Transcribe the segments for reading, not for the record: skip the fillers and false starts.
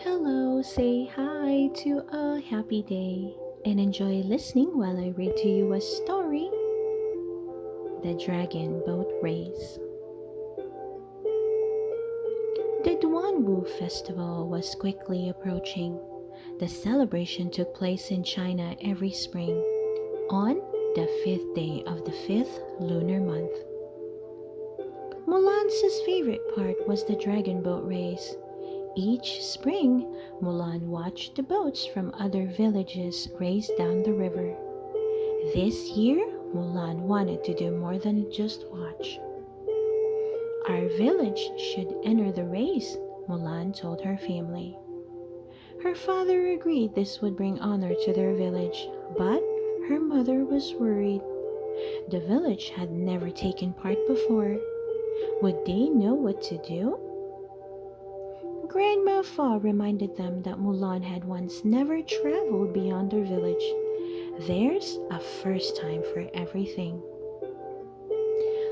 Hello, say hi to a happy day and enjoy listening while I read to you a story. The Dragon Boat Race. The Duanwu festival was quickly approaching. The celebration took place in China every spring on the fifth day of the fifth lunar month. Mulan's favorite part was the dragon boat race. Each spring, Mulan watched the boats from other villages race down the river. This year, Mulan wanted to do more than just watch. Our village should enter the race, Mulan told her family. Her father agreed this would bring honor to their village, but her mother was worried. The village had never taken part before. Would they know what to do? Grandma Fa reminded them that Mulan had once never traveled beyond their village. There's a first time for everything.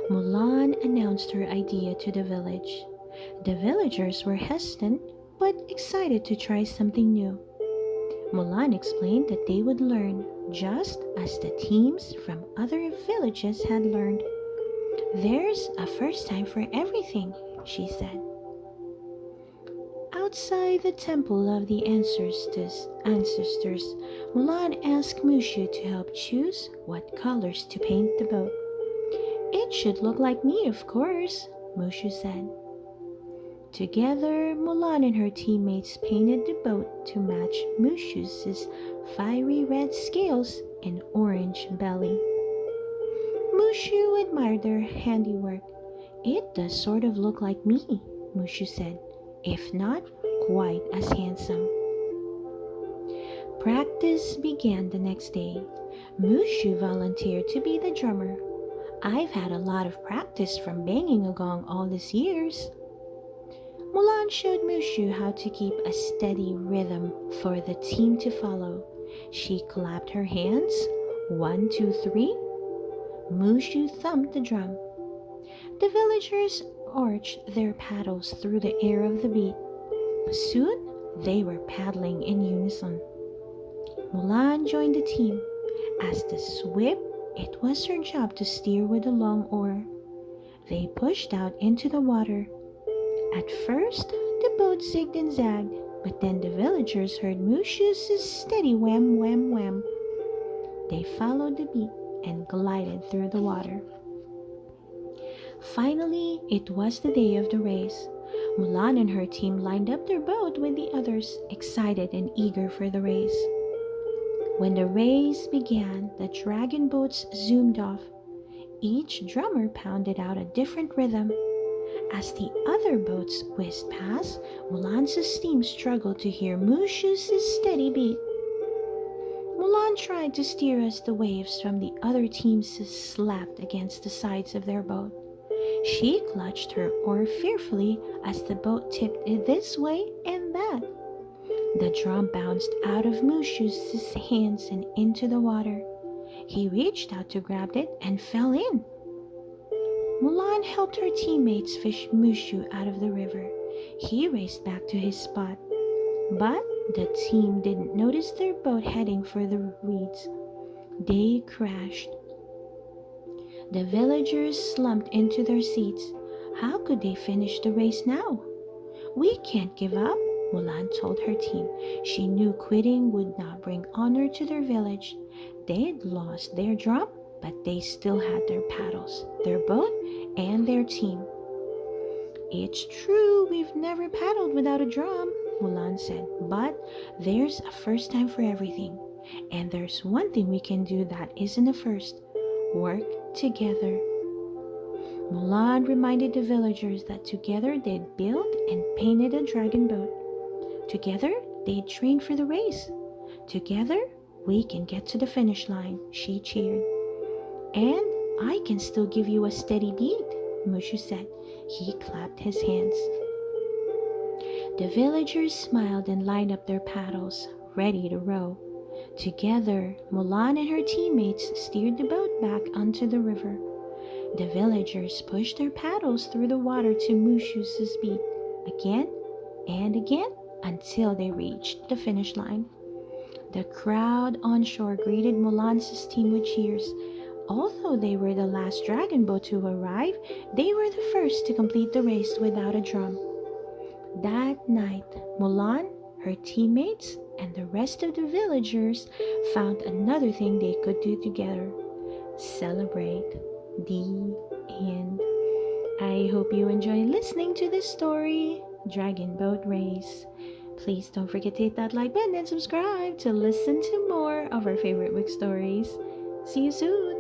Mulan announced her idea to the village. The villagers were hesitant but excited to try something new. Mulan explained that they would learn just as the teams from other villages had learned. There's a first time for everything, she said. Outside the temple of the ancestors, Mulan asked Mushu to help choose what colors to paint the boat. It should look like me, of course, Mushu said. Together, Mulan and her teammates painted the boat to match Mushu's fiery red scales and orange belly. Mushu admired their handiwork. It does sort of look like me, Mushu said, if not quite as handsome. Practice began the next day. Mushu volunteered to be the drummer. I've had a lot of practice from banging a gong all these years. Mulan showed Mushu how to keep a steady rhythm for the team to follow. She clapped her hands. 1, 2, 3. Mushu thumped the drum. The villagers arched their paddles through the air of the beat. Soon, they were paddling in unison. Mulan joined the team. As the swip, it was her job to steer with a long oar. They pushed out into the water. At first, the boat zigged and zagged, but then the villagers heard Mushu's steady wham, wham, wham. They followed the beat and glided through the water. Finally, it was the day of the race. Mulan and her team lined up their boat with the others, excited and eager for the race. When the race began, the dragon boats zoomed off. Each drummer pounded out a different rhythm. As the other boats whizzed past, Mulan's team struggled to hear Mushu's steady beat. Mulan tried to steer as the waves from the other teams slapped against the sides of their boat. She clutched her oar fearfully as the boat tipped this way and that. The drum bounced out of Mushu's hands and into the water. He reached out to grab it and fell in. Mulan helped her teammates fish Mushu out of the river. He raced back to his spot. But the team didn't notice their boat heading for the reeds. They crashed. The villagers slumped into their seats. How could they finish the race now? We can't give up, Mulan told her team. She knew quitting would not bring honor to their village. They'd lost their drum, but they still had their paddles, their boat, and their team. It's true, we've never paddled without a drum, Mulan said, but there's a first time for everything. And there's one thing we can do that isn't a first. Work together. Mulan reminded the villagers that together they'd built and painted a dragon boat. Together, they'd trained for the race. Together, we can get to the finish line, she cheered. And I can still give you a steady beat, Mushu said. He clapped his hands. The villagers smiled and lined up their paddles, ready to row. Together, Mulan and her teammates steered the boat back onto the river. The villagers pushed their paddles through the water to Mushu's beat. Again and again, until they reached the finish line. The crowd on shore greeted Mulan's team with cheers. Although they were the last dragon boat to arrive, they were the first to complete the race without a drum. That night, Mulan, her teammates, and the rest of the villagers found another thing they could do together: celebrate. The end. I hope you enjoy listening to this story, Dragon Boat Race. Please don't forget to hit that like button and subscribe to listen to more of our favorite book stories. See you soon!